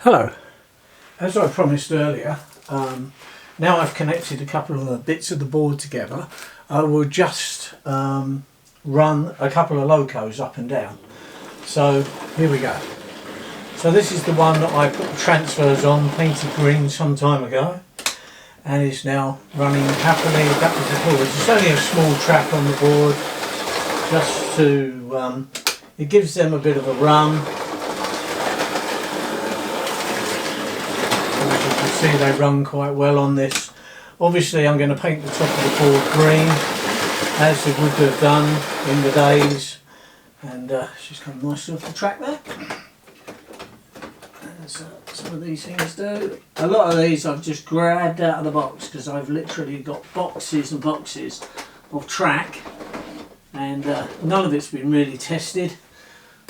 Hello. As I promised earlier, now I've connected a couple of the bits of the board together, I will just run a couple of locos up and down. So here we go. So this is the one that I put the transfers on, painted green some time ago, and is now running happily backwards and forwards. It's only a small track on the board, just to, it gives them a bit of a run. See, they run quite well on this. Obviously I'm going to paint the top of the board green, as they would have done in the days, and she's come nicely off the track there, as some of these things do. A lot of these I've just grabbed out of the box because I've literally got boxes and boxes of track, and none of it's been really tested,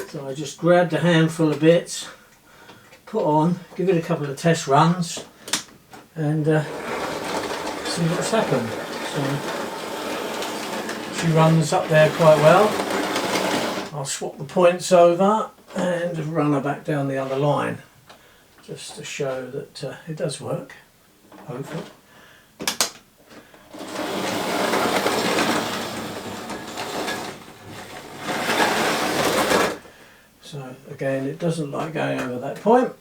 so I just grabbed a handful of bits, put on, give it a couple of test runs, and see what's happened. So she runs up there quite well. I'll swap the points over and run her back down the other line, just to show that it does work, hopefully. So again, it doesn't like going over that point,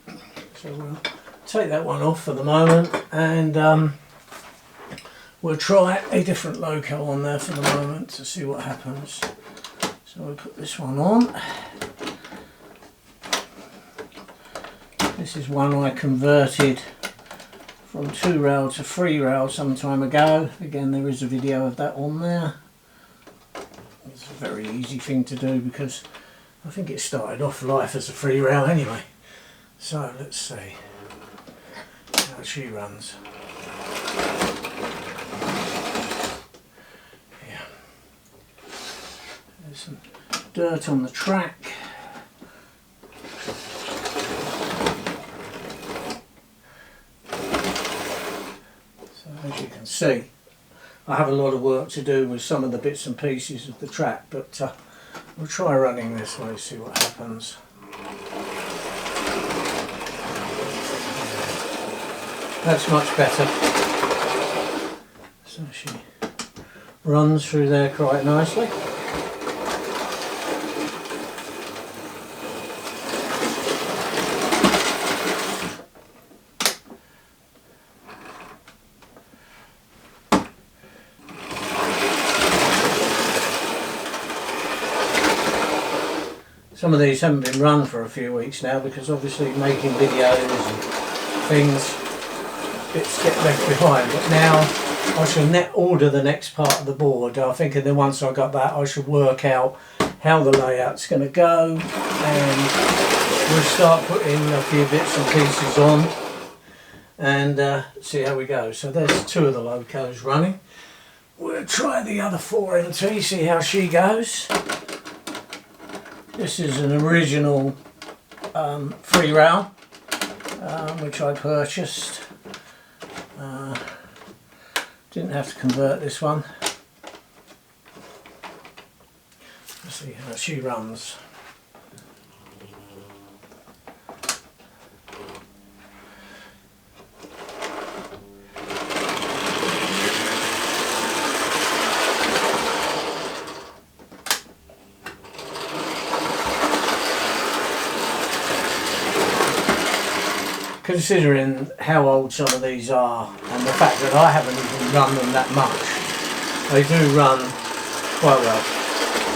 so we'll take that one off for the moment, and we'll try a different loco on there for the moment to see what happens. So we'll put this one on. This is one I converted from 2-rail to 3-rail some time ago. Again, there is a video of that on there. It's a very easy thing to do because I think it started off life as a 3-rail anyway. So let's see how she runs. Yeah. There's some dirt on the track. So as you can see, I have a lot of work to do with some of the bits and pieces of the track, but we'll try running this way, see what happens. That's much better. So she runs through there quite nicely. Some of these haven't been run for a few weeks now because obviously making videos and things, bits get left behind, but now I shall net order the next part of the board. I think that once I got that I should work out how the layout's going to go, and we'll start putting a few bits and pieces on and see how we go. So there's 2 of the locos running. We'll try the other 4MT, see how she goes. This is an original 3-rail which I purchased. Didn't have to convert this one. Let's see how she runs. Considering how old some of these are and the fact that I haven't even run them that much, they do run quite well.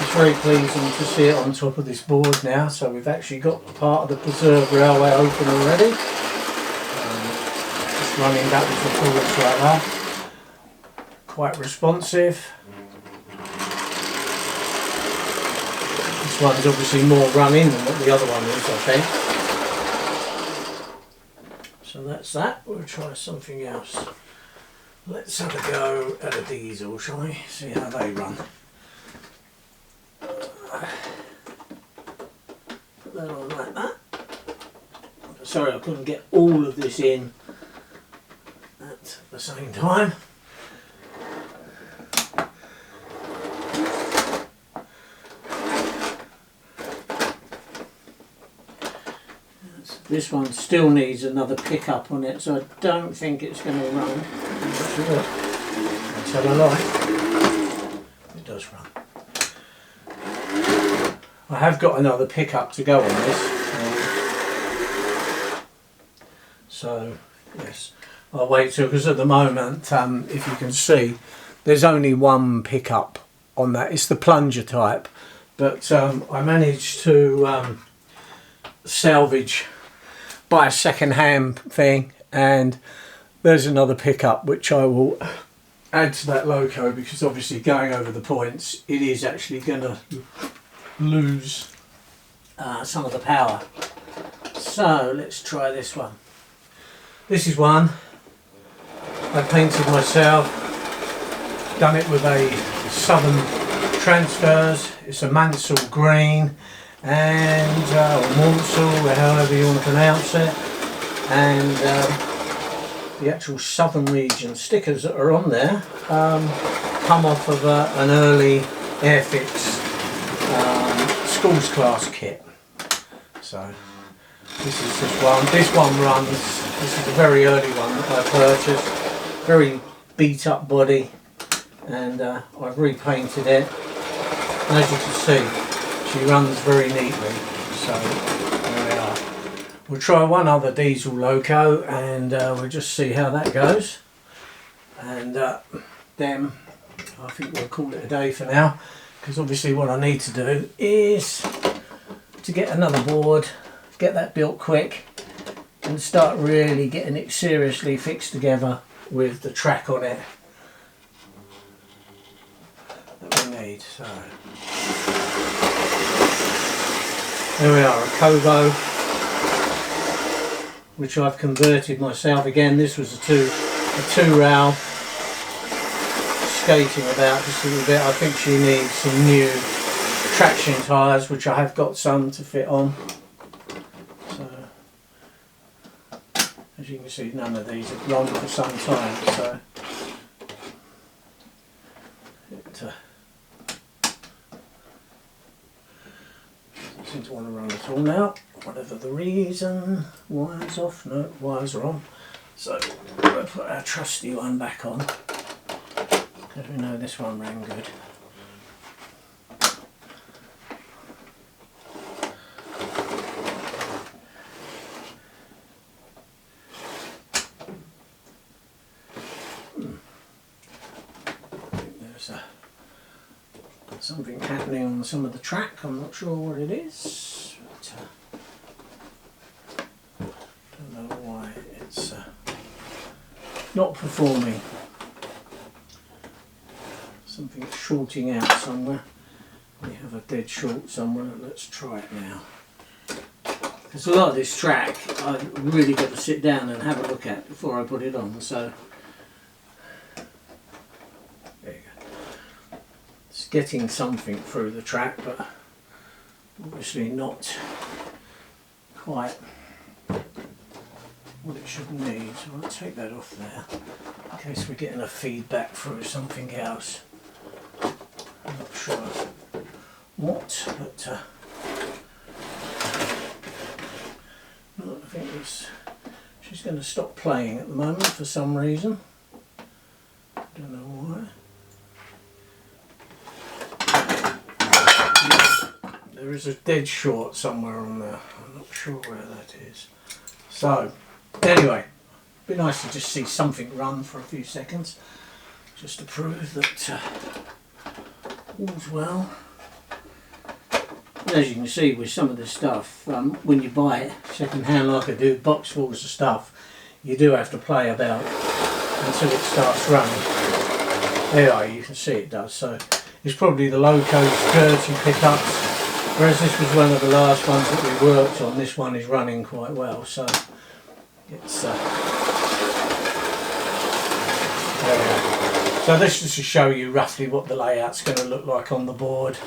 It's very pleasing to see it on top of this board now. So we've actually got part of the preserved railway open already. Just running backwards and forwards like that. Quite responsive. This one's obviously more run-in than what the other one is, I think. So that's that. We'll try something else. Let's have a go at a diesel, shall we? See how they run. Put that on like that. Sorry I couldn't get all of this in at the same time. This one still needs another pickup on it, so I don't think it's going to run. Let's have a lie. It does run. I have got another pickup to go on this. So, yes, I'll wait till, because at the moment, if you can see, there's only one pickup on that. It's the plunger type, but I managed to salvage, buy a second-hand thing, and there's another pickup which I will add to that loco, because obviously going over the points, it is actually going to lose some of the power. So let's try this one. This is one I painted myself, done it with a Southern Transfers. It's a Mansell green and or Mansell, or however you want to pronounce it, and the actual Southern region stickers that are on there come off of an early Airfix schools class kit. So this is this one. This one runs. This is a very early one that I purchased. Very beat up body, and I've repainted it. And as you can see, she runs very neatly. So there we are. We'll try one other diesel loco, and we'll just see how that goes. And then I think we'll call it a day for now, because obviously what I need to do is to get another board, get that built quick, and start really getting it seriously fixed together with the track on it that we need. So there we are, a Kovo, which I've converted myself. Again, this was a two rail, skating about just a little bit. I think she needs some new traction tyres, which I have got some to fit on. So as you can see, none of these have run for some time, so it I seem to want to run it all now, whatever the reason. Wires off, no, wires are on. So we'll put our trusty one back on, because we know this one ran good. Something happening on some of the track. I'm not sure what it is, but don't know why it's not performing. Something's shorting out somewhere. We have a dead short somewhere. Let's try it now. Because a lot of this track I've really got to sit down and have a look at before I put it on. So there you go. It's getting something through the track, but obviously not quite what it should need. So I'll take that off there in case we're getting a feedback through something else. I'm not sure what, but I think she's going to stop playing at the moment for some reason. Don't know why. There is a dead short somewhere on there. I'm not sure where that is. So anyway, it'd be nice to just see something run for a few seconds, just to prove that all's well. And as you can see with some of the stuff, when you buy it second hand like I do, boxfuls of stuff, you do have to play about until it starts running. There you are, you can see it does. So it's probably the locos dirty pickups, whereas this was one of the last ones that we worked on. This one is running quite well, so it's there we go. So this is to show you roughly what the layout's going to look like on the board.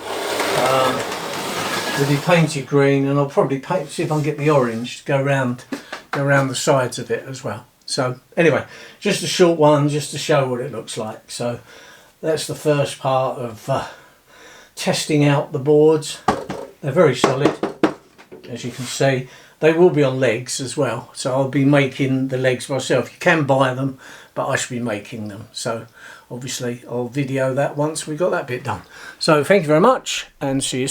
With the painted green, and I'll probably see if I can get the orange to go around the sides of it as well. So anyway, just a short one just to show what it looks like. So that's the first part of testing out the boards. They're very solid, as you can see. they will be on legs as well, so I'll be making the legs myself. You can buy them, but I should be making them, so obviously I'll video that once we got that bit done. So thank you very much, and see you soon.